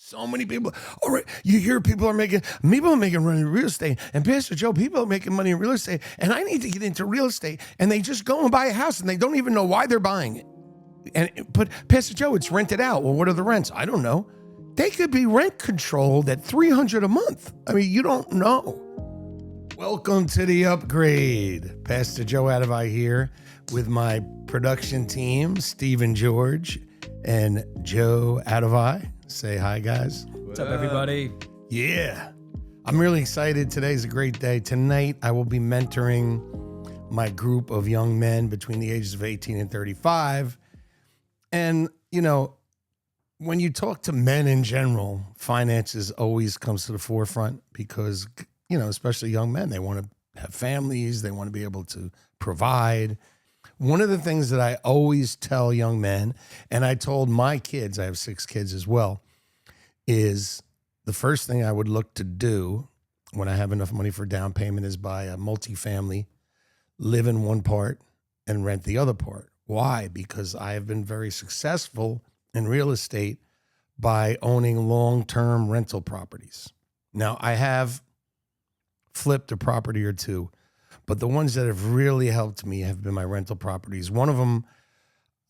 So many people. All right, you hear people are making money in real estate. And Pastor Joe, people are making money in real estate. And I need to get into real estate. And they just go and buy a house and they don't even know why they're buying it. But Pastor Joe, it's rented out. Well, what are the rents? I don't know. They could be rent controlled at $300 a month. I mean, you don't know. Welcome to the upgrade. Pastor Joe Adevai here with my production team, Stephen George and Joe Adevai. Say hi, guys. What's up, everybody? Yeah. I'm really excited. Today's a great day. Tonight, I will be mentoring my group of young men between the ages of 18 and 35. And, you know, when you talk to men in general, finances always comes to the forefront because, you know, especially young men, they want to have families. They want to be able to provide. One of the things that I always tell young men, and I told my kids, I have 6 kids as well, is the first thing I would look to do when I have enough money for down payment is buy a multifamily, live in one part, and rent the other part. Why? Because I have been very successful in real estate by owning long-term rental properties. Now, I have flipped a property or two, but the ones that have really helped me have been my rental properties. One of them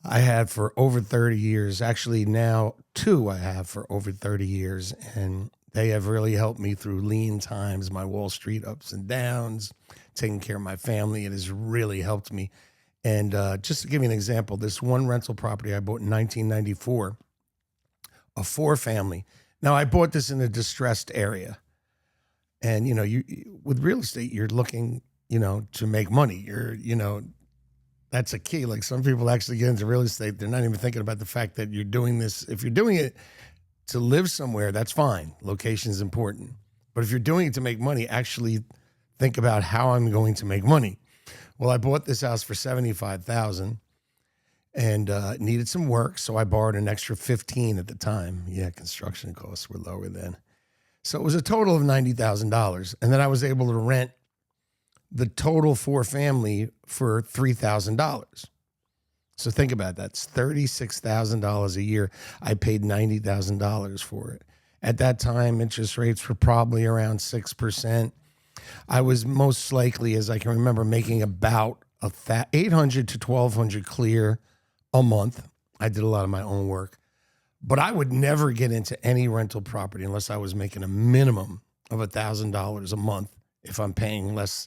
I had for over 30 years. Actually, now 2 I have for over 30 years, and they have really helped me through lean times, my Wall Street ups and downs, taking care of my family. It has really helped me. And just to give you an example, this one rental property I bought in 1994, a 4-family. Now, I bought this in a distressed area. And, you know, with real estate, you're looking, you know, to make money. That's a key. Like some people actually get into real estate, they're not even thinking about the fact that you're doing this. If you're doing it to live somewhere, that's fine. Location is important. But if you're doing it to make money, actually think about how I'm going to make money. Well, I bought this house for $75,000 and it needed some work, so I borrowed an extra $15,000 at the time. Yeah, construction costs were lower then. So it was a total of $90,000, and then I was able to rent the total 4-family for $3,000. So think about that. It's $36,000 a year. I paid $90,000 for it. At that time, interest rates were probably around 6%. I was most likely, as I can remember, making about $800 to $1,200 clear a month. I did a lot of my own work. But I would never get into any rental property unless I was making a minimum of $1,000 a month if I'm paying less,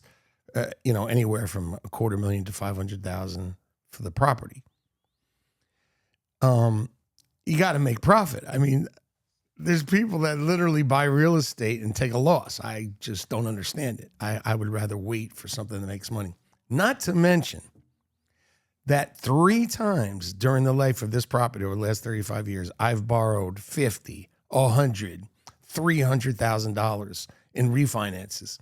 anywhere from $250,000 to $500,000 for the property. You got to make profit. I mean, there's people that literally buy real estate and take a loss. I just don't understand it. I would rather wait for something that makes money. Not to mention that 3 times during the life of this property over the last 35 years, I've borrowed $50,000, $100,000, $300,000 in refinances.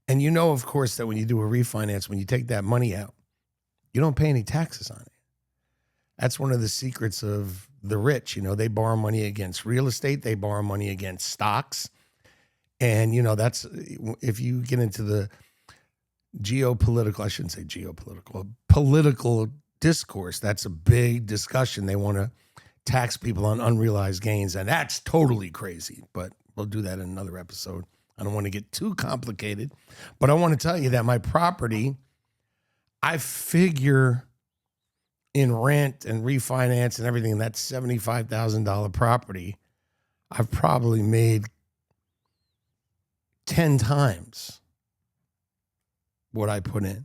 And you know, of course, that when you do a refinance, when you take that money out, you don't pay any taxes on it. That's one of the secrets of the rich. You know, they borrow money against real estate. They borrow money against stocks. And, you know, that's, if you get into the political discourse, that's a big discussion. They want to tax people on unrealized gains, and that's totally crazy. But we'll do that in another episode. I don't want to get too complicated, but I want to tell you that my property, I figure in rent and refinance and everything, that $75,000 property, I've probably made 10 times what I put in.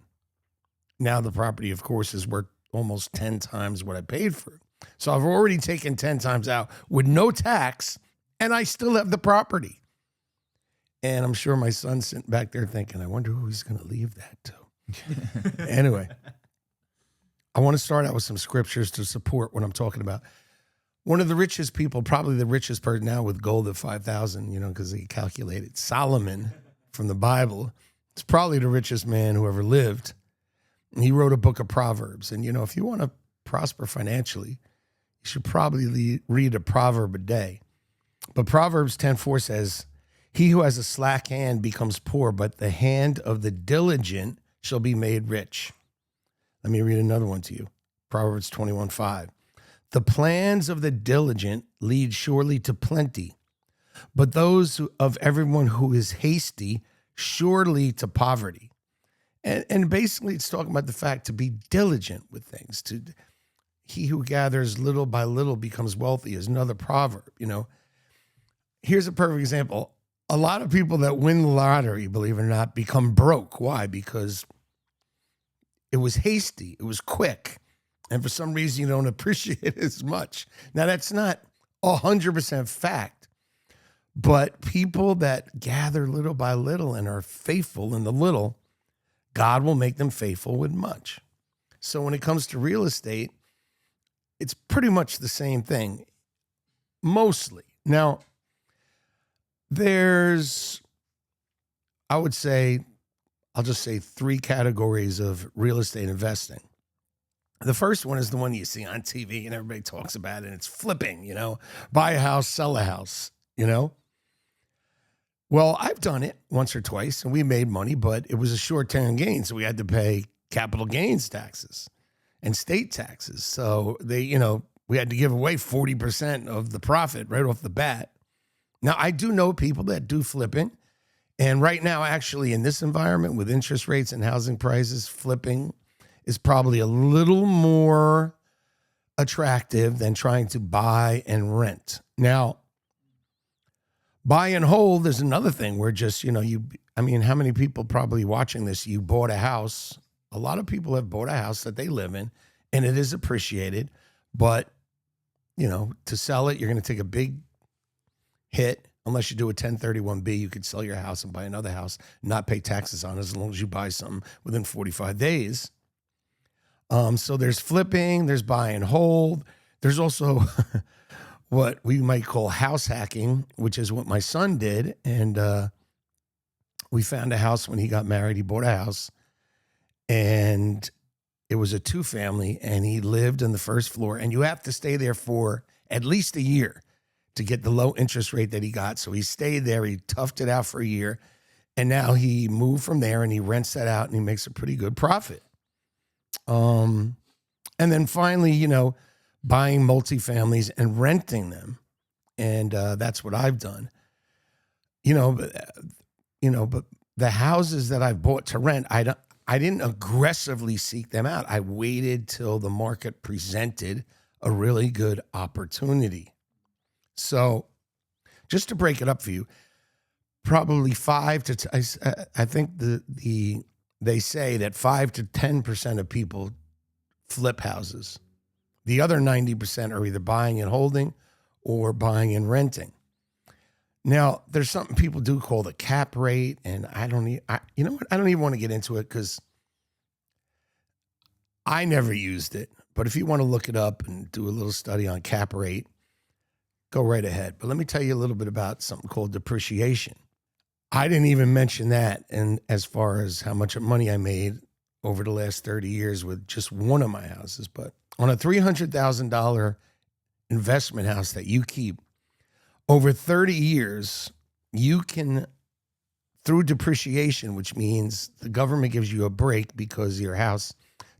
Now the property, of course, is worth almost 10 times what I paid for it. So I've already taken 10 times out with no tax, and I still have the property. And I'm sure my son's sitting back there thinking, I wonder who he's going to leave that to. Anyway, I want to start out with some scriptures to support what I'm talking about. One of the richest people, probably the richest person now with gold at 5,000, because he calculated, Solomon from the Bible, is probably the richest man who ever lived. And he wrote a book of Proverbs. And, if you want to prosper financially, you should probably read a proverb a day. But Proverbs 10:4 says, he who has a slack hand becomes poor, but the hand of the diligent shall be made rich. Let me read another one to you. Proverbs 21:5. The plans of the diligent lead surely to plenty, But of everyone who is hasty sure lead to poverty. And basically it's talking about the fact to be diligent with things. He who gathers little by little becomes wealthy is another proverb, Here's a perfect example. A lot of people that win the lottery, believe it or not, become broke. Why? Because it was hasty. It was quick. And for some reason, you don't appreciate it as much. Now, that's not 100% fact. But people that gather little by little and are faithful in the little, God will make them faithful with much. So when it comes to real estate, it's pretty much the same thing, mostly. Now, there's, I'll just say 3 categories of real estate investing. The first one is the one you see on TV and everybody talks about it, and it's flipping, buy a house, sell a house, Well, I've done it once or twice, and we made money, but it was a short-term gain, so we had to pay capital gains taxes and state taxes. So we had to give away 40% of the profit right off the bat. Now, I do know people that do flipping, and right now, actually, in this environment with interest rates and housing prices, flipping is probably a little more attractive than trying to buy and rent. Now, buy and hold is another thing where just, how many people probably watching this, you bought a house. A lot of people have bought a house that they live in, and it is appreciated. But, to sell it, you're going to take a big hit. Unless you do a 1031B, you could sell your house and buy another house, not pay taxes on it as long as you buy something within 45 days. So there's flipping, there's buy and hold. There's also what we might call house hacking, which is what my son did. And we found a house when he got married. He bought a house, and it was a 2-family, and he lived on the first floor. And you have to stay there for at least a year to get the low interest rate that he got. So he stayed there. He toughed it out for a year. And now he moved from there, and he rents that out, and he makes a pretty good profit. And then finally, buying multifamilies and renting them. And that's what I've done. But the houses that I've bought to rent, I didn't aggressively seek them out. I waited till the market presented a really good opportunity. So just to break it up for you, probably I think they say that 5 to 10% of people flip houses. The other 90% are either buying and holding or buying and renting. Now, there's something people do called the cap rate, and I don't even want to get into it because I never used it. But if you want to look it up and do a little study on cap rate, go right ahead. But let me tell you a little bit about something called depreciation. I didn't even mention that, and as far as how much money I made over the last 30 years with just one of my houses. But on a $300,000 investment house that you keep, over 30 years, you can, through depreciation, which means the government gives you a break because your house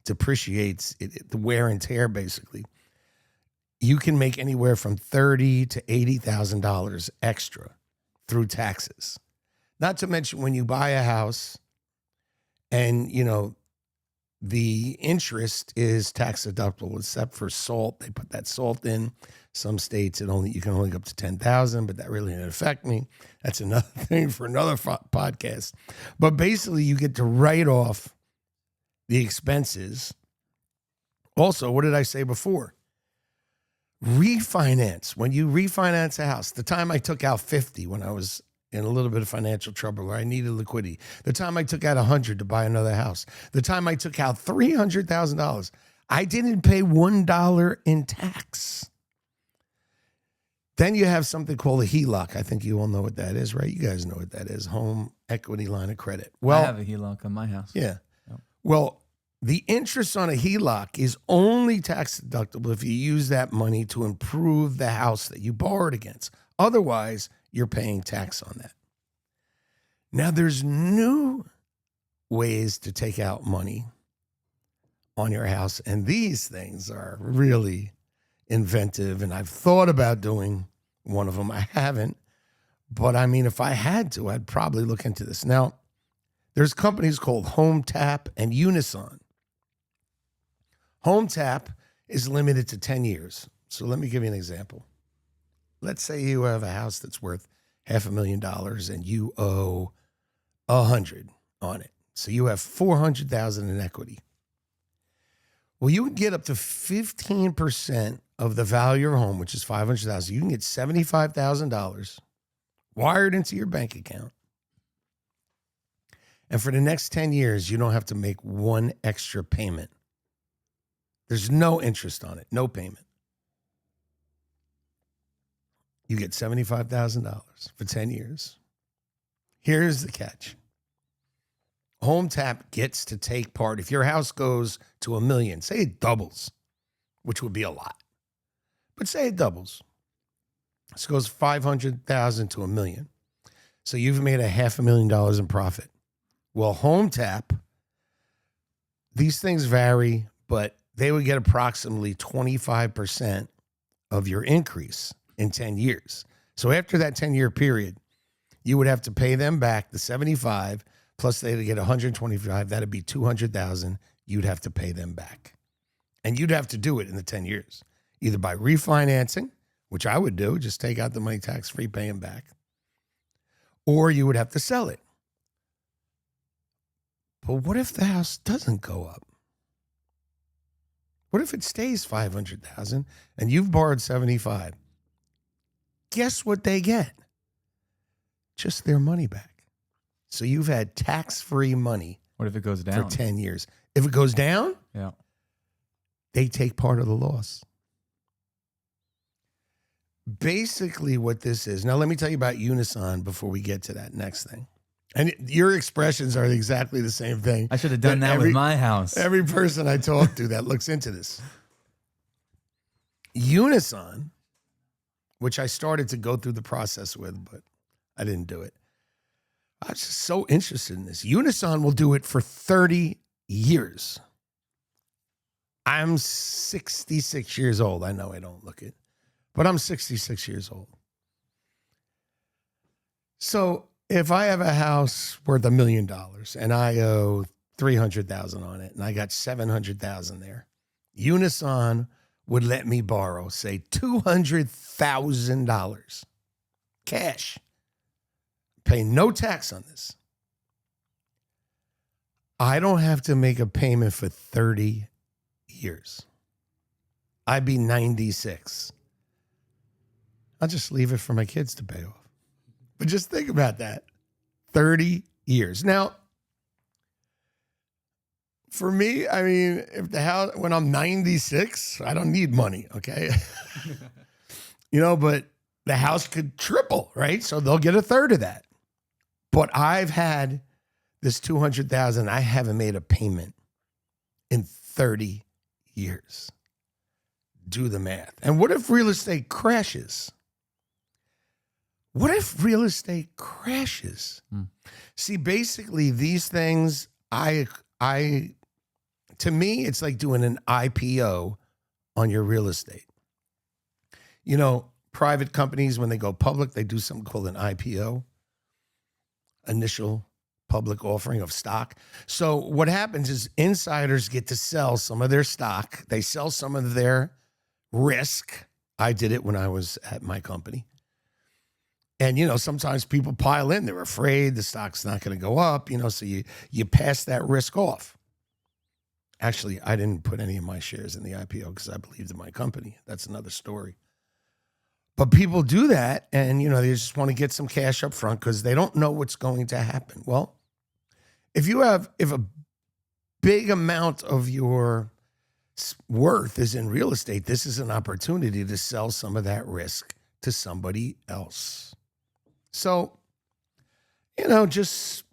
depreciates, the wear and tear basically, you can make anywhere from $30,000 to $80,000 extra through taxes. Not to mention when you buy a house and, the interest is tax deductible except for salt. They put that salt in. Some states you can only go up to $10,000, but that really didn't affect me. That's another thing for another podcast. But basically, you get to write off the expenses. Also, what did I say before? Refinance. When you refinance a house, the time I took out 50 when I was in a little bit of financial trouble where I needed liquidity, the time I took out 100 to buy another house, the time I took out $300,000, I didn't pay $1 in tax. Then you have something called a HELOC. I think you all know what that is, right? You guys know what that is, home equity line of credit. Well, I have a HELOC on my house. Yeah. Yep. Well, the interest on a HELOC is only tax deductible if you use that money to improve the house that you borrowed against. Otherwise, you're paying tax on that. Now, there's new ways to take out money on your house, and these things are really inventive, and I've thought about doing one of them. I haven't, But I mean, if I had to, I'd probably look into this. Now, there's companies called HomeTap and Unison. HomeTap is limited to 10 years. So let me give you an example. Let's say you have a house that's worth $500,000 and you owe 100 on it. So you have 400,000 in equity. Well, you can get up to 15% of the value of your home, which is 500,000. You can get $75,000 wired into your bank account. And for the next 10 years, you don't have to make one extra payment. There's no interest on it, no payment. You get $75,000 for 10 years. Here's the catch. HomeTap gets to take part. If your house goes to $1 million, say it doubles, which would be a lot, but say it doubles. This goes 500,000 to $1 million. So you've made $500,000 in profit. Well, HomeTap, these things vary, but they would get approximately 25% of your increase in 10 years. So after that 10-year period, you would have to pay them back the 75, plus they'd get 125. That'd be 200,000. You'd have to pay them back. And you'd have to do it in the 10 years, either by refinancing, which I would do, just take out the money tax-free, pay them back, or you would have to sell it. But what if the house doesn't go up? What if it stays 500,000 and you've borrowed 75? Guess what they get? Just their money back. So you've had tax-free money. What if it goes down? For 10 years. If it goes down, yeah, they take part of the loss. Basically what this is. Now, let me tell you about Unison before we get to that next thing. And your expressions are exactly the same thing. I should have done that with my house. Every person I talk to that looks into this. Unison, which I started to go through the process with, but I didn't do it. I was just so interested in this. Unison will do it for 30 years. I'm 66 years old. I know I don't look it, but I'm 66 years old. So if I have a house worth $1 million and I owe 300,000 on it and I got 700,000 there, Unison would let me borrow, say, $200,000 cash. Pay no tax on this. I don't have to make a payment for 30 years. I'd be 96. I'll just leave it for my kids to pay off. But just think about that. 30 years. Now, for me, I mean, if the house, when I'm 96, I don't need money, okay? But the house could triple, right? So they'll get a third of that. But I've had this 200,000. I haven't made a payment in 30 years. Do the math. And what if real estate crashes? What if real estate crashes? See, basically these things, to me, it's like doing an IPO on your real estate. Private companies, when they go public, they do something called an IPO, initial public offering of stock. So what happens is insiders get to sell some of their stock. They sell some of their risk. I did it when I was at my company. And, sometimes people pile in. They're afraid the stock's not going to go up, so you pass that risk off. Actually, I didn't put any of my shares in the IPO because I believed in my company. That's another story. But people do that, and, they just want to get some cash up front because they don't know what's going to happen. Well, if a big amount of your worth is in real estate, this is an opportunity to sell some of that risk to somebody else. So, just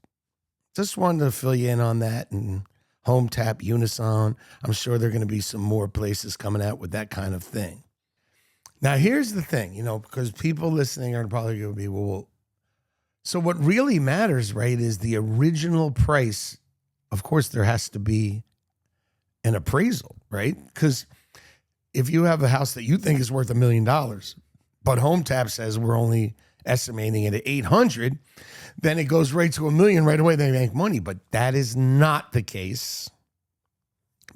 wanted to fill you in on that. And HomeTap, Unison, I'm sure there are going to be some more places coming out with that kind of thing. Now, here's the thing, because people listening are probably going to be, well, so what really matters, right, is the original price. Of course, there has to be an appraisal, right? Because if you have a house that you think is worth $1 million, but HomeTap says we're only estimating it at 800, then it goes right to $1 million right away. They make money. But that is not the case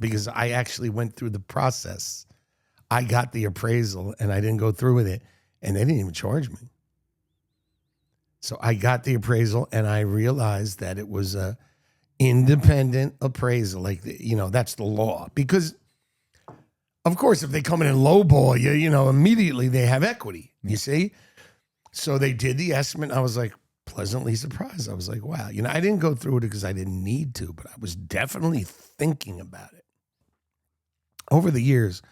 because I actually went through the process. I got the appraisal and I didn't go through with it, and they didn't even charge me. So I got the appraisal and I realized that it was a independent appraisal. Like, that's the law. Because, of course, if they come in and lowball you, immediately they have equity, you see? So they did the estimate. I was like pleasantly surprised. I was like, wow. I didn't go through it because I didn't need to, but I was definitely thinking about it. Over the years,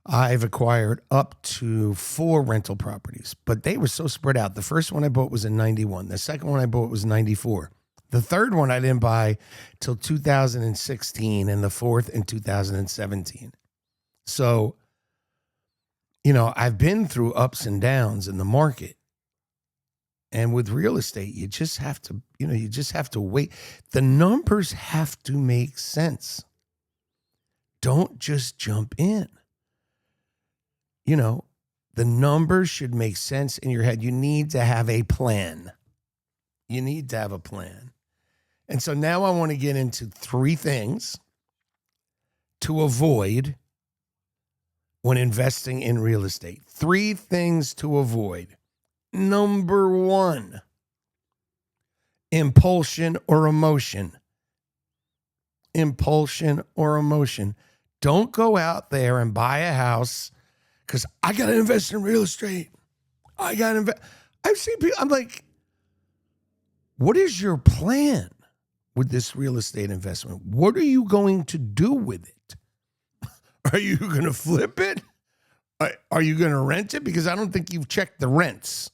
I've acquired up to 4 rental properties, but they were so spread out. The first one I bought was in 91. The second one I bought was 94. The third one I didn't buy till 2016, and the fourth in 2017. So, I've been through ups and downs in the market. And with real estate, you just have to wait. The numbers have to make sense. Don't just jump in. The numbers should make sense in your head. You need to have a plan. And so now I want to get into 3 things to avoid when investing in real estate. 3 things to avoid. Number 1, impulsion or emotion. Impulsion or emotion. Don't go out there and buy a house because I got to invest in real estate. I've seen people, I'm like, what is your plan with this real estate investment? What are you going to do with it? Are you going to flip it? Are you going to rent it? Because I don't think you've checked the rents.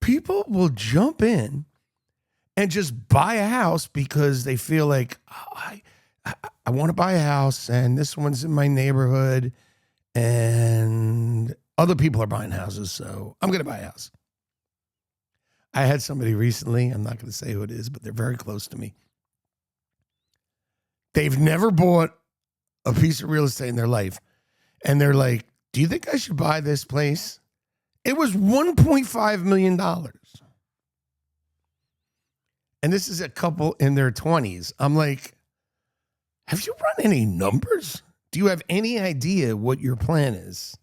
People will jump in and just buy a house because they feel like, I want to buy a house and this one's in my neighborhood and other people are buying houses, so I'm going to buy a house. I had somebody recently, I'm not going to say who it is, but they're very close to me. They've never bought a piece of real estate in their life. And they're like, do you think I should buy this place? It was $1.5 million. And this is a couple in their 20s. I'm like, have you run any numbers? Do you have any idea what your plan is?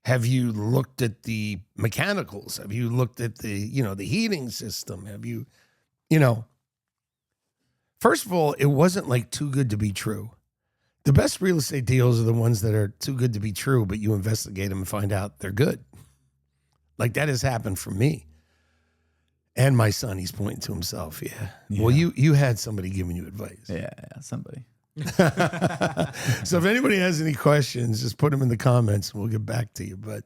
Have you looked at the mechanicals? Have you looked at the heating system? Have you, first of all, it wasn't like too good to be true. The best real estate deals are the ones that are too good to be true, but you investigate them and find out they're good. Like that has happened for me. And my son, he's pointing to himself. Yeah. Well, you had somebody giving you advice. Yeah, somebody. So if anybody has any questions, just put them in the comments and we'll get back to you. But,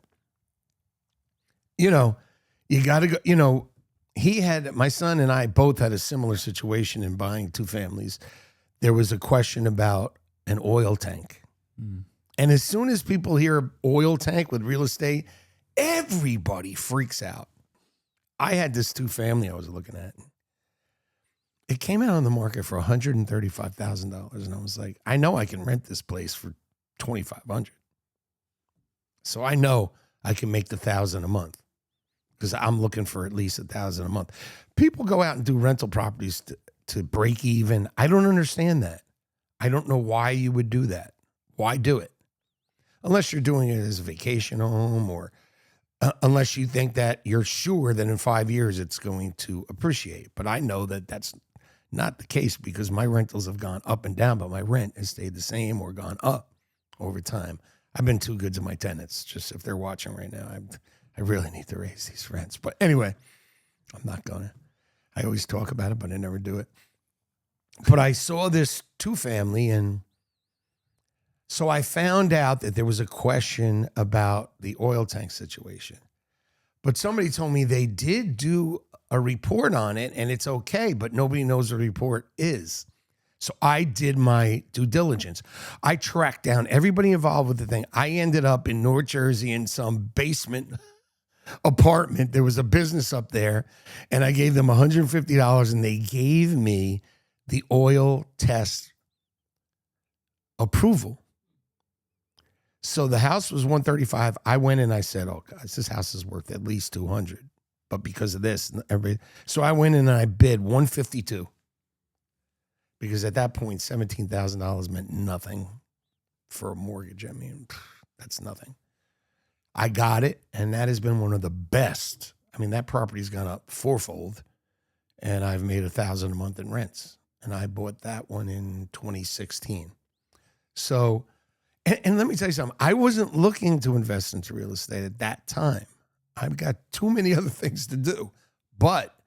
you got to go, my son and I both had a similar situation in buying 2 families. There was a question about an oil tank. And as soon as people hear oil tank with real estate, everybody freaks out. I had this 2-family I was looking at. It came out on the market for $135,000. And I was like, I know I can rent this place for $2,500. So I know I can make the $1,000 a month because I'm looking for at least $1,000 a month. People go out and do rental properties to break even. I don't understand that. I don't know why you would do that. Why do it? Unless you're doing it as a vacation home or unless you think that you're sure that in 5 years it's going to appreciate. But I know that that's not the case because my rentals have gone up and down, but my rent has stayed the same or gone up over time. I've been too good to my tenants. Just if they're watching right now, I really need to raise these rents. But anyway, I'm not going to. I always talk about it, but I never do it. But I saw this 2-family, and so I found out that there was a question about the oil tank situation. But somebody told me they did do a report on it, and it's okay, but nobody knows what the report is. So I did my due diligence. I tracked down everybody involved with the thing. I ended up in North Jersey in some basement apartment. There was a business up there, and I gave them $150, and they gave me the oil test approval. So the house was 135. I went and I said, oh, guys, this house is worth at least 200. But because of this, everybody. So I went in and I bid 152. Because at that point, $17,000 meant nothing for a mortgage. I mean, that's nothing. I got it, and that has been one of the best. I mean, that property's gone up fourfold, and I've made $1,000 a month in rents. And I bought that one in 2016. So, and let me tell you something. I wasn't looking to invest into real estate at that time. I've got too many other things to do. But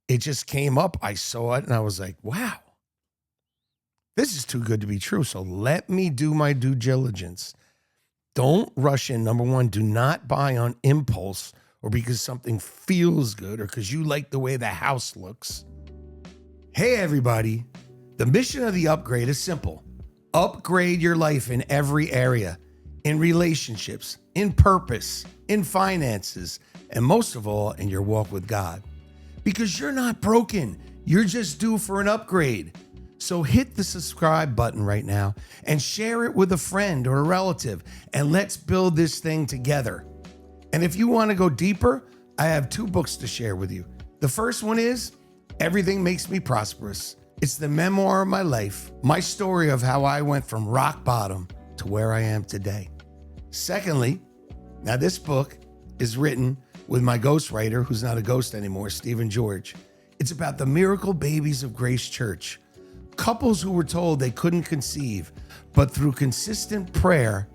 it just came up. I saw it, and I was like, wow, this is too good to be true. So let me do my due diligence. Don't rush in. Number one, do not buy on impulse or because something feels good or because you like the way the house looks. Hey, everybody. The mission of the upgrade is simple. Upgrade your life in every area, in relationships, in purpose, in finances, and most of all, in your walk with God. Because you're not broken. You're just due for an upgrade. So hit the subscribe button right now and share it with a friend or a relative, and let's build this thing together. And if you want to go deeper, I have 2 books to share with you. The first one is Everything Makes Me Prosperous. It's the memoir of my life, my story of how I went from rock bottom to where I am today. Secondly, now this book is written with my ghostwriter, who's not a ghost anymore, Stephen George. It's about the miracle babies of Grace Church. Couples who were told they couldn't conceive, but through consistent prayer,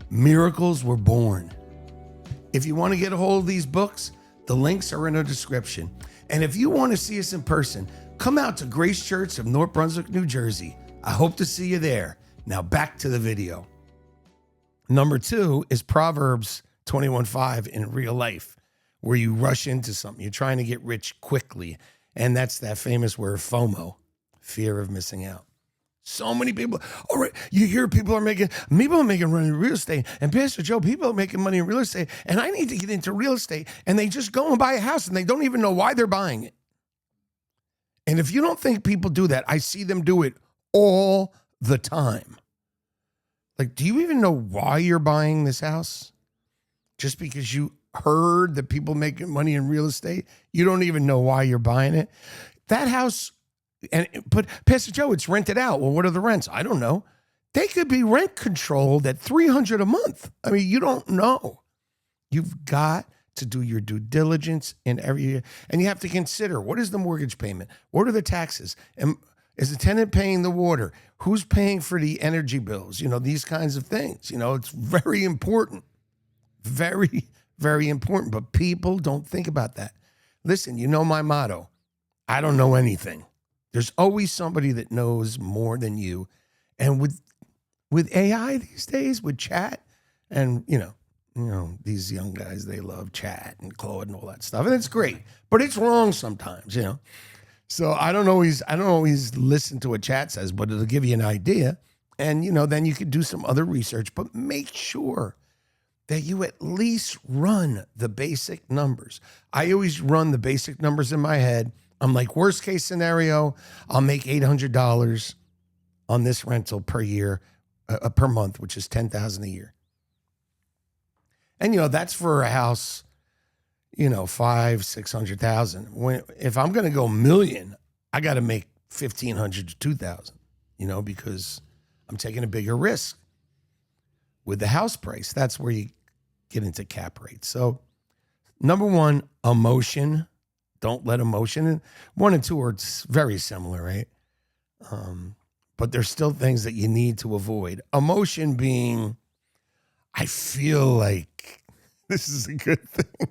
miracles were born. If you want to get a hold of these books, the links are in the description. And if you want to see us in person, come out to Grace Church of North Brunswick, New Jersey. I hope to see you there. Now back to the video. Number 2 is Proverbs 21:5 in real life, where you rush into something. You're trying to get rich quickly. And that's that famous word FOMO. Fear of missing out. So many people, all right, you hear people are making money in real estate. And Pastor Joe, people are making money in real estate. And I need to get into real estate. And they just go and buy a house and they don't even know why they're buying it. And if you don't think people do that, I see them do it all the time. Like, do you even know why you're buying this house? Just because you heard that people making money in real estate? You don't even know why you're buying it. That house... But Pastor Joe, it's rented out. Well, what are the rents? I don't know. They could be rent controlled at $300 a month. I mean, you don't know. You've got to do your due diligence in every year. And you have to consider, what is the mortgage payment? What are the taxes? And is the tenant paying the water? Who's paying for the energy bills? You know, these kinds of things. You know, it's very important. Very, very important. But people don't think about that. Listen, you know my motto. I don't know anything. There's always somebody that knows more than you. And with AI these days, with chat, and you know, these young guys, they love chat and Claude and all that stuff. And it's great, but it's wrong sometimes, you know. So I don't always listen to what chat says, but it'll give you an idea. And you know, then you could do some other research, but make sure that you at least run the basic numbers. I always run the basic numbers in my head. I'm like, worst case scenario, I'll make $800 on this rental per year, per month, which is $10,000 a year. And, you know, that's for a house, you know, $500,000-$600,000. If I'm going to go $1 million, I got to make $1,500 to $2,000, you know, because I'm taking a bigger risk with the house price. That's where you get into cap rates. So, number 1, emotion. Don't let emotion in. 1 and 2 are very similar, right? But there's still things that you need to avoid. Emotion being, I feel like this is a good thing.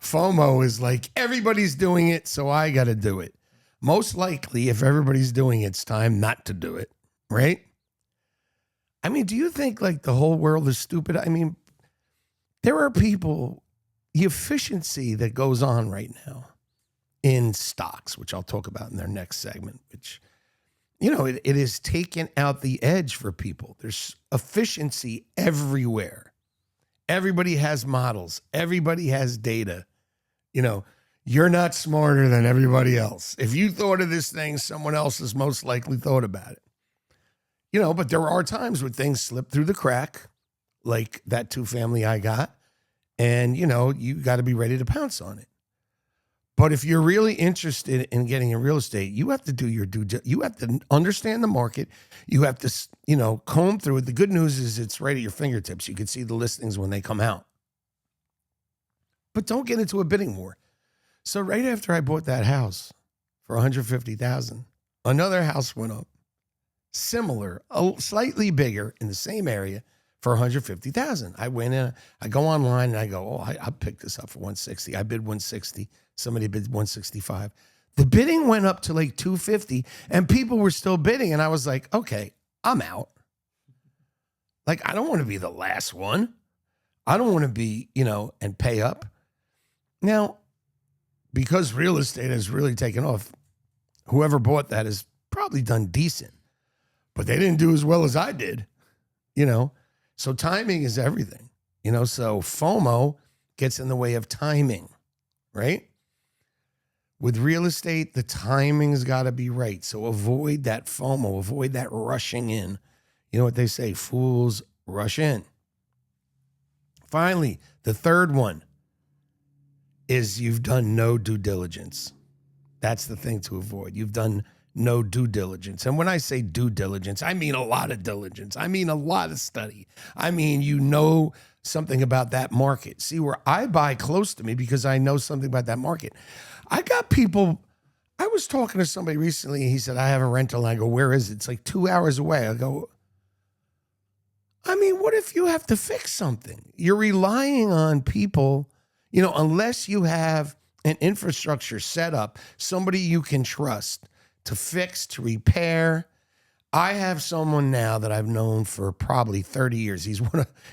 FOMO is like, everybody's doing it, so I got to do it. Most likely, if everybody's doing it, it's time not to do it, right? I mean, do you think like the whole world is stupid? I mean, there are people... The efficiency that goes on right now in stocks, which I'll talk about in their next segment, which, you know, it is taken out the edge for people. There's efficiency everywhere. Everybody has models. Everybody has data. You know, you're not smarter than everybody else. If you thought of this thing, someone else has most likely thought about it. But there are times when things slip through the crack, like that 2-family I got, and, you got to be ready to pounce on it. But if you're really interested in getting in real estate, you have to do your you have to understand the market. You have to, comb through it. The good news is it's right at your fingertips. You can see the listings when they come out. But don't get into a bidding war. So right after I bought that house for $150,000, another house went up, similar, slightly bigger in the same area for $150,000. I went in, I go online and I go, I picked this up for $160. I bid $160. Somebody bid $165. The bidding went up to like $250 and people were still bidding. And I was like, okay, I'm out. Like, I don't want to be the last one. I don't want to be, and pay up. Now, because real estate has really taken off, whoever bought that has probably done decent, but they didn't do as well as I did, So timing is everything, so FOMO gets in the way of timing, right? With real estate, the timing's got to be right. So avoid that FOMO, avoid that rushing in. You know what they say, fools rush in. Finally, the third one is you've done no due diligence. That's the thing to avoid. You've done no due diligence. And when I say due diligence, I mean a lot of diligence. I mean a lot of study. I mean, something about that market. See, where I buy close to me because I know something about that market. I got people, I was talking to somebody recently, and he said, I have a rental. I go, where is it? It's like 2 hours away. I go, what if you have to fix something? You're relying on people, unless you have an infrastructure set up, somebody you can trust to fix, to repair. I have someone now that I've known for probably 30 years.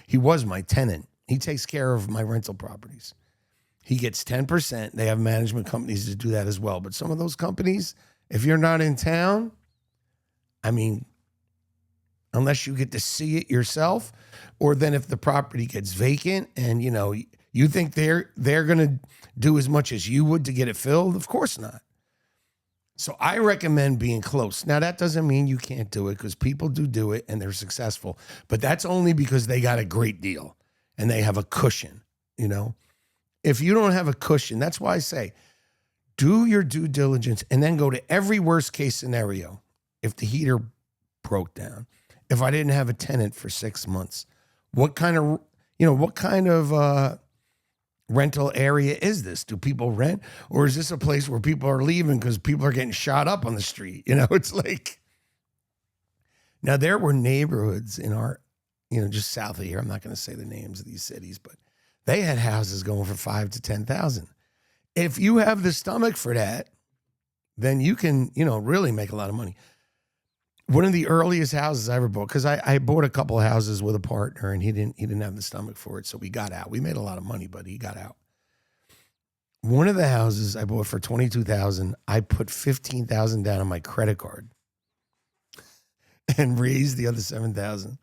He was my tenant. He takes care of my rental properties. He gets 10%. They have management companies to do that as well. But some of those companies, if you're not in town, unless you get to see it yourself, or then if the property gets vacant and, you think they're going to do as much as you would to get it filled, of course not. So I recommend being close. Now, that doesn't mean you can't do it because people do it and they're successful. But that's only because they got a great deal and they have a cushion, If you don't have a cushion, that's why I say do your due diligence and then go to every worst case scenario. If the heater broke down, if I didn't have a tenant for 6 months, what kind of rental area is this? Do people rent? Or is this a place where people are leaving because people are getting shot up on the street? It's like, now there were neighborhoods in our, just south of here. I'm not going to say the names of these cities, but they had houses going for $5,000 to $10,000. If you have the stomach for that, then you can, really make a lot of money. One of the earliest houses I ever bought, because I bought a couple of houses with a partner and he didn't have the stomach for it. So we got out. We made a lot of money, but he got out. One of the houses I bought for $22,000, I put $15,000 down on my credit card and raised the other $7,000.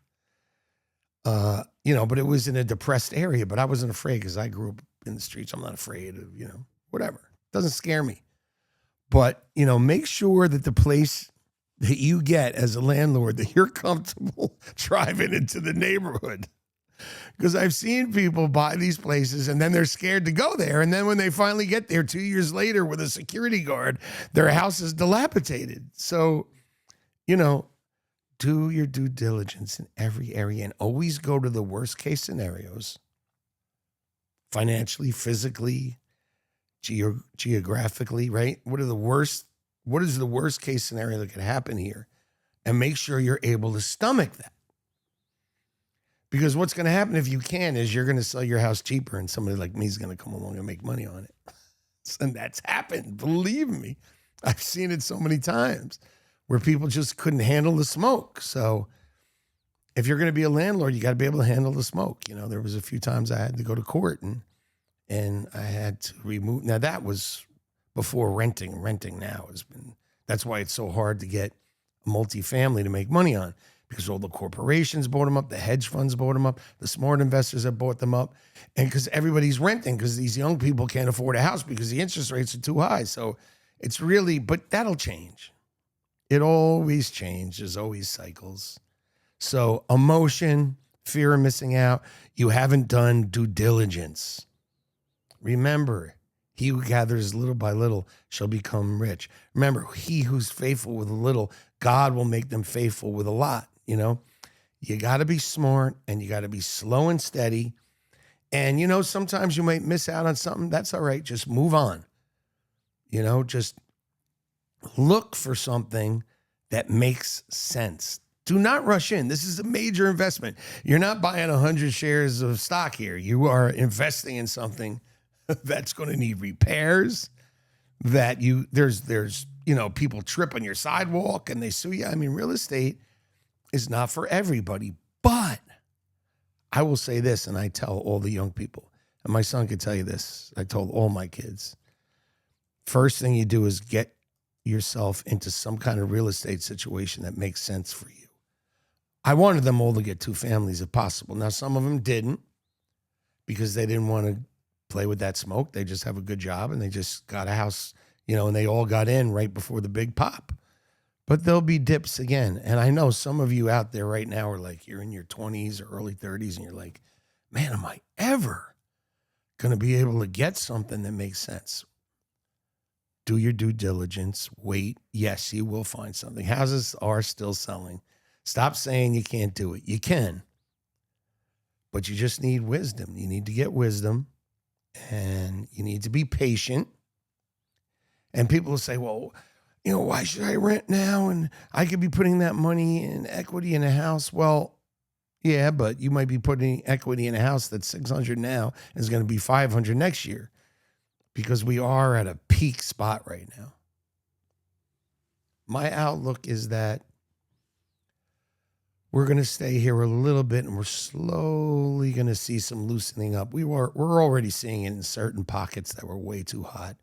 But it was in a depressed area, but I wasn't afraid because I grew up in the streets. I'm not afraid of, whatever. It doesn't scare me. But, make sure that the place that you get as a landlord, that you're comfortable driving into the neighborhood. Because I've seen people buy these places and then they're scared to go there. And then when they finally get there 2 years later with a security guard, their house is dilapidated. So, do your due diligence in every area and always go to the worst case scenarios, financially, physically, geographically, right? What is the worst case scenario that could happen here? And make sure you're able to stomach that. Because what's going to happen if you can is you're going to sell your house cheaper and somebody like me is going to come along and make money on it. And that's happened. Believe me. I've seen it so many times where people just couldn't handle the smoke. So if you're going to be a landlord, you got to be able to handle the smoke. There was a few times I had to go to court and I had to remove. Now that was before renting. Renting now that's why it's so hard to get a multifamily to make money on, because all the corporations bought them up, the hedge funds bought them up, the smart investors have bought them up, and because everybody's renting because these young people can't afford a house because the interest rates are too high. So it's really, but that'll change. It always changes. There's always cycles. So emotion, fear of missing out, you haven't done due diligence. Remember, he who gathers little by little shall become rich. Remember, he who's faithful with a little, God will make them faithful with a lot. You got to be smart and you got to be slow and steady. And, sometimes you might miss out on something. That's all right. Just move on. Just look for something that makes sense. Do not rush in. This is a major investment. You're not buying 100 shares of stock here. You are investing in something that's going to need repairs, that there's people trip on your sidewalk and they sue you. I mean, real estate is not for everybody, but I will say this, and I tell all the young people, and my son could tell you this. I told all my kids, first thing you do is get yourself into some kind of real estate situation that makes sense for you. I wanted them all to get 2 families if possible. Now, some of them didn't because they didn't want to play with that smoke. They just have a good job and they just got a house, and they all got in right before the big pop. But there'll be dips again. And I know some of you out there right now are like, you're in your 20s or early 30s and you're like, man, am I ever going to be able to get something that makes sense? Do your due diligence. Wait. Yes, you will find something. Houses are still selling. Stop saying you can't do it. You can. But you just need wisdom. You need to get wisdom. And you need to be patient. And people will say, well, why should I rent now? And I could be putting that money in equity in a house. Well, yeah, but you might be putting equity in a house that's $600 now and is going to be $500 next year because we are at a peak spot right now. My outlook is that we're going to stay here a little bit and we're slowly going to see some loosening up. We're already seeing it in certain pockets that were way too hot.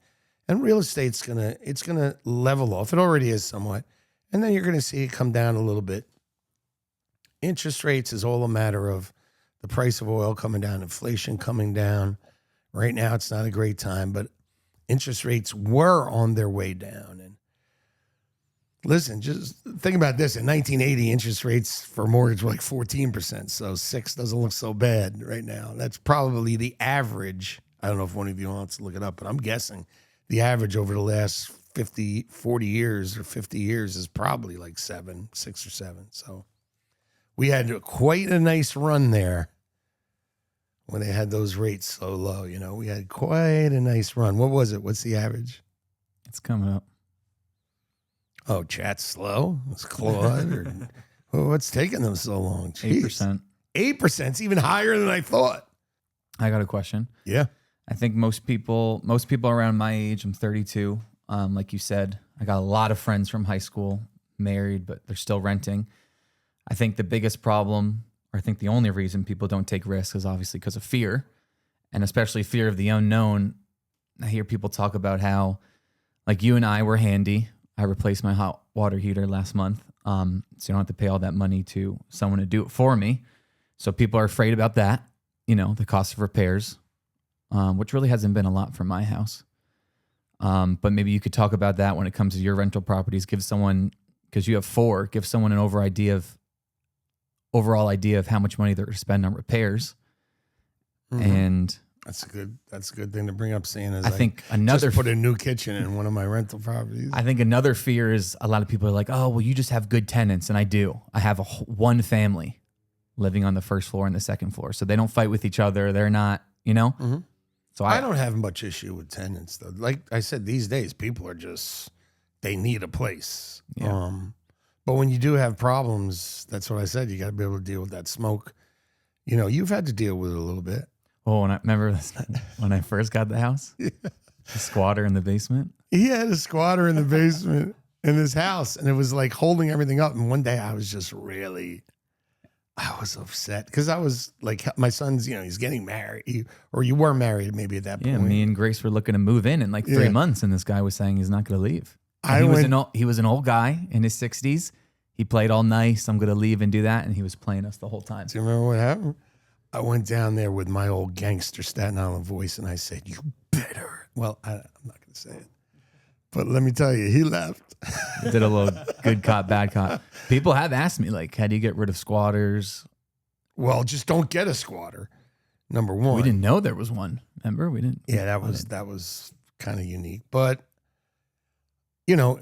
And real estate's gonna level off. It already is somewhat. And then you're gonna see it come down a little bit. Interest rates is all a matter of the price of oil coming down, inflation coming down. Right now it's not a great time, but interest rates were on their way down. And listen, just think about this. In 1980, interest rates for mortgage were like 14%. So 6 doesn't look so bad right now. That's probably the average. I don't know if one of you wants to look it up, but I'm guessing the average over the last 40 years or 50 years is probably like 6 or 7. So we had quite a nice run there when they had those rates so low. We had quite a nice run. What was it? What's the average? It's coming up. Oh, chat's slow? It's Claude? What's taking them so long? Jeez. 8%. 8%. It's even higher than I thought. I got a question. Yeah. I think most people around my age, I'm 32. Like you said, I got a lot of friends from high school, married, but they're still renting. I think the biggest problem, or I think the only reason people don't take risks is obviously because of fear, and especially fear of the unknown. I hear people talk about how, like you and I were handy. I replaced my hot water heater last month, so you don't have to pay all that money to someone to do it for me. So people are afraid about that, the cost of repairs. Which really hasn't been a lot for my house. But maybe you could talk about that when it comes to your rental properties. Give someone, because you have 4, give someone an overall idea of how much money they're going to spend on repairs. Mm-hmm. And that's a good thing to bring up, seeing as I think another just put a new kitchen in one of my rental properties. I think another fear is a lot of people are like, oh, well, you just have good tenants. And I do. I have one family living on the first floor and the second floor. So they don't fight with each other. They're not, Mm-hmm. So I don't have much issue with tenants, though. Like I said, these days, people are they need a place. Yeah. But when you do have problems, that's what I said, you got to be able to deal with that smoke. You've had to deal with it a little bit. Oh, and I remember when I first got the house, the squatter in the basement. He had a squatter in the basement in his house, and it was like holding everything up. And one day I was just I was upset because I was like, my son's, he's getting married, or you were married maybe at that point. Yeah, me and Grace were looking to move in like 3 months, and this guy was saying he's not going to leave. He was an old guy in his 60s. He played all nice. I'm going to leave and do that, and he was playing us the whole time. Do you remember what happened? I went down there with my old gangster Staten Island voice, and I said, "You better." Well, I'm not going to say it, But let me tell you, he left. Did a little good cop, bad cop. People have asked me, like, how do you get rid of squatters? Well, just don't get a squatter. Number one. We didn't know there was one. Remember? We didn't. Yeah, that was kind of unique. But, you know,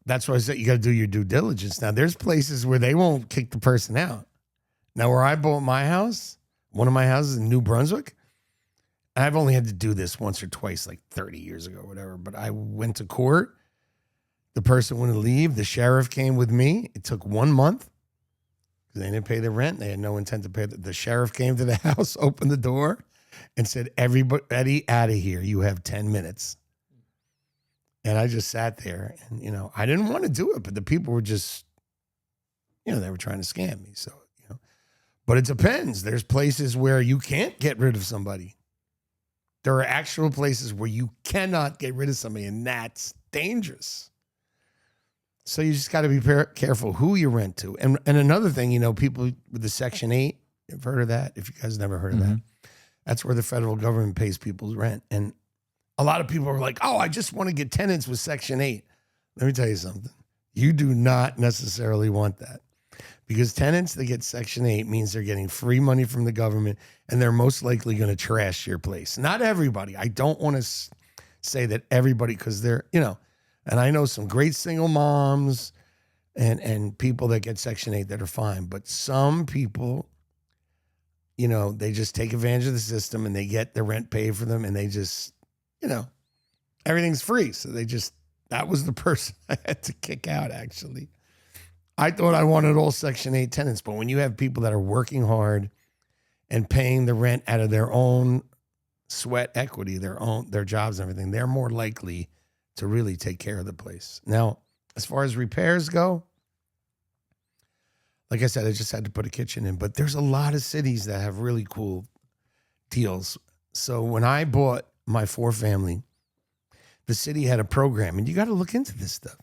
that's why I said you got to do your due diligence. Now, there's places where they won't kick the person out. Now, where I bought my house, one of my houses in New Brunswick, I've only had to do this once or twice, like 30 years ago or whatever, but I went to court. The person wouldn't leave. The sheriff came with me. It took 1 month because they didn't pay the rent. They had no intent to pay. The sheriff came to the house, opened the door, and said, everybody out of here. You have 10 minutes. And I just sat there and, you know, I didn't want to do it, but the people were just, you know, they were trying to scam me. So, you know, but it depends. There's places where you can't get rid of somebody. There are actual places where you cannot get rid of somebody, and that's dangerous. So you just got to be careful who you rent to. And another thing, you know, people with the Section 8, you've heard of that? If you guys never heard of that, that's where the federal government pays people's rent. And a lot of people are like, oh, I just want to get tenants with Section 8. Let me tell you something. You do not necessarily want that. Because tenants that get Section 8 means they're getting free money from the government, and they're most likely going to trash your place. Not everybody. I don't want to say that everybody, because they're, you know, and I know some great single moms and people that get Section 8 that are fine. But some people, you know, they just take advantage of the system and they get the rent paid for them, and they just, you know, everything's free. So that was the person I had to kick out, actually. I thought I wanted all Section 8 tenants, but when you have people that are working hard and paying the rent out of their own sweat equity, their jobs and everything, they're more likely to really take care of the place. Now, as far as repairs go, like I said, I just had to put a kitchen in, but there's a lot of cities that have really cool deals. So when I bought my 4-family, the city had a program, and you got to look into this stuff.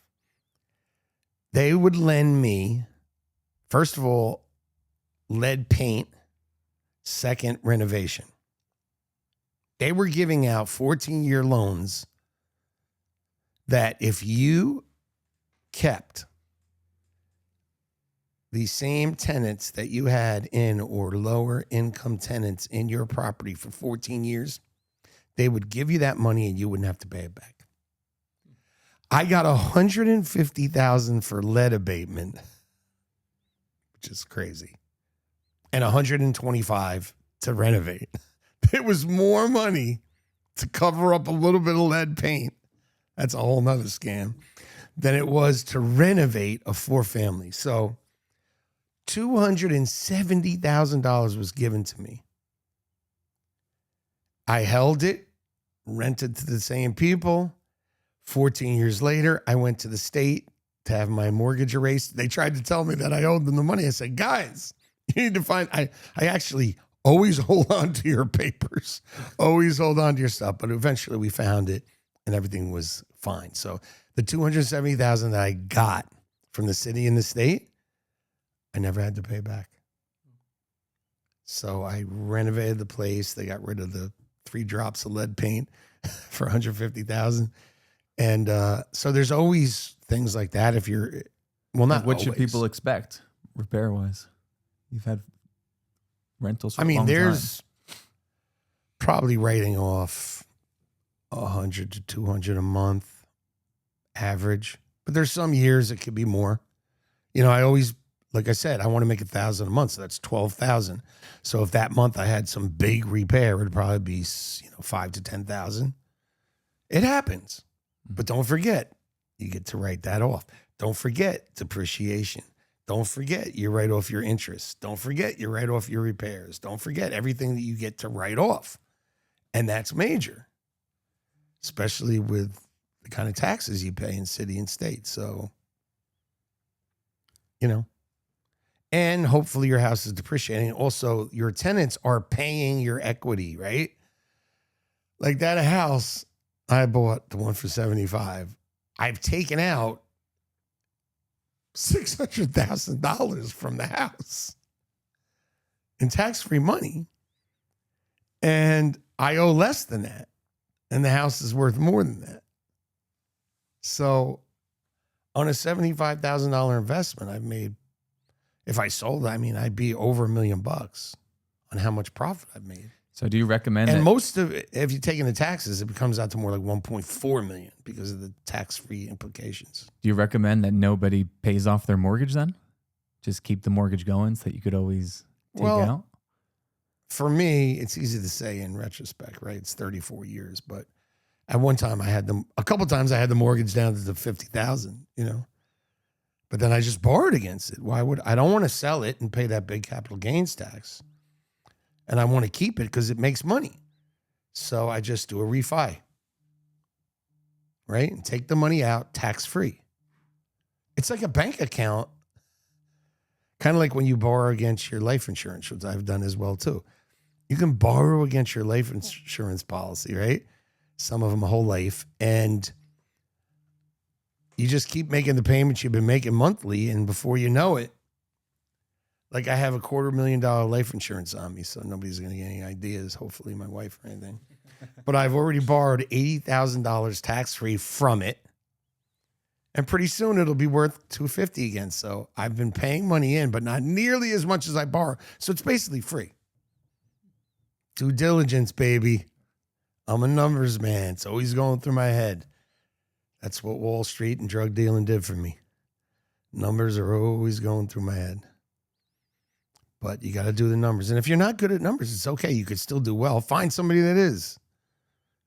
They would lend me, first of all, lead paint, second, renovation. They were giving out 14-year loans that if you kept the same tenants that you had in or lower income tenants in your property for 14 years, they would give you that money and you wouldn't have to pay it back. I got $150,000 for lead abatement, which is crazy, and $125,000 to renovate. It was more money to cover up a little bit of lead paint. That's a whole nother scam than it was to renovate a 4-family. So $270,000 was given to me. I held it, rented to the same people. 14 years later, I went to the state to have my mortgage erased. They tried to tell me that I owed them the money. I said, guys, you need to find, I actually always hold on to your papers, always hold on to your stuff. But eventually we found it and everything was fine. So the $270,000 that I got from the city and the state, I never had to pay back. So I renovated the place. They got rid of the 3 drops of lead paint for $150,000. And so there's always things like that. If you're, well, not what always. should people expect repair wise? You've had rentals for I a mean, long there's time. probably writing off 100 to 200 a month average, but there's some years it could be more. You know, I always, like I said, I want to make $1,000 a month, so that's $12,000. So if that month I had some big repair, it'd probably be, you know, $5,000 to $10,000. It happens. But don't forget, you get to write that off. Don't forget depreciation. Don't forget you write off your interest. Don't forget you write off your repairs. Don't forget everything that you get to write off. And that's major, especially with the kind of taxes you pay in city and state. So, you know, and hopefully your house is depreciating. Also, your tenants are paying your equity, right? Like that house, I bought the one for $75,000. I've taken out $600,000 from the house in tax-free money, and I owe less than that, and the house is worth more than that. So on a $75,000 investment I've made, if I sold it, I mean, I'd be over $1 million on how much profit I've made. So do you recommend And that? most of it, if you're taking the taxes, it comes out to more like 1.4 million because of the tax-free implications. Do you recommend that nobody pays off their mortgage then? Just keep the mortgage going so that you could always take out? For me, it's easy to say in retrospect, right? It's 34 years, but at one time a couple times I had the mortgage down to the 50,000, but then I just borrowed against it. I don't want to sell it and pay that big capital gains tax. And I want to keep it because it makes money. So I just do a refi, right? And take the money out tax-free. It's like a bank account, kind of like when you borrow against your life insurance, which I've done as well too. You can borrow against your life insurance policy, right? Some of them a whole life. And you just keep making the payments you've been making monthly. And before you know it, like I have a $250,000 life insurance on me, so nobody's going to get any ideas, hopefully my wife or anything. But I've already borrowed $80,000 tax-free from it. And pretty soon it'll be worth $250 again. So I've been paying money in, but not nearly as much as I borrow. So it's basically free. Due diligence, baby. I'm a numbers man. It's always going through my head. That's what Wall Street and drug dealing did for me. Numbers are always going through my head. But you got to do the numbers. And if you're not good at numbers, it's okay. You could still do well. Find somebody that is.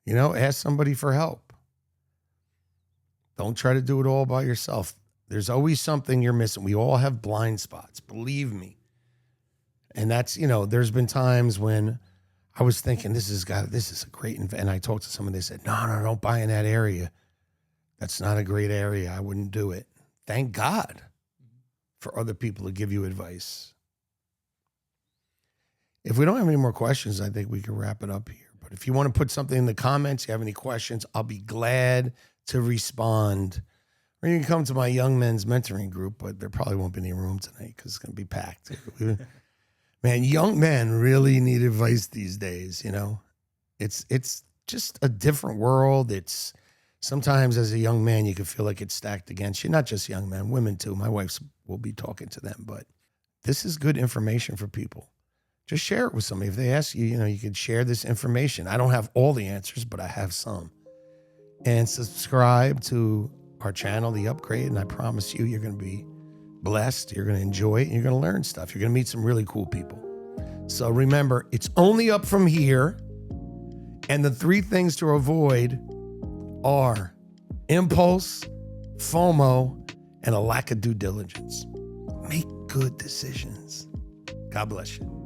Ask somebody for help. Don't try to do it all by yourself. There's always something you're missing. We all have blind spots, believe me. And that's, there's been times when I was thinking, this is a great investment. And I talked to someone, they said, no, don't buy in that area. That's not a great area. I wouldn't do it. Thank God for other people to give you advice. If we don't have any more questions, I think we can wrap it up here. But if you want to put something in the comments, you have any questions, I'll be glad to respond. Or you can come to my young men's mentoring group, but there probably won't be any room tonight because it's going to be packed. Man, young men really need advice these days, It's just a different world. It's sometimes as a young man, you can feel like it's stacked against you. Not just young men, women too. My wife will be talking to them, but this is good information for people. Just share it with somebody. If they ask you, you could share this information. I don't have all the answers, but I have some. And subscribe to our channel, The Upgrade, and I promise you, you're going to be blessed. You're going to enjoy it. And you're going to learn stuff. You're going to meet some really cool people. So remember, it's only up from here. And the 3 things to avoid are impulse, FOMO, and a lack of due diligence. Make good decisions. God bless you.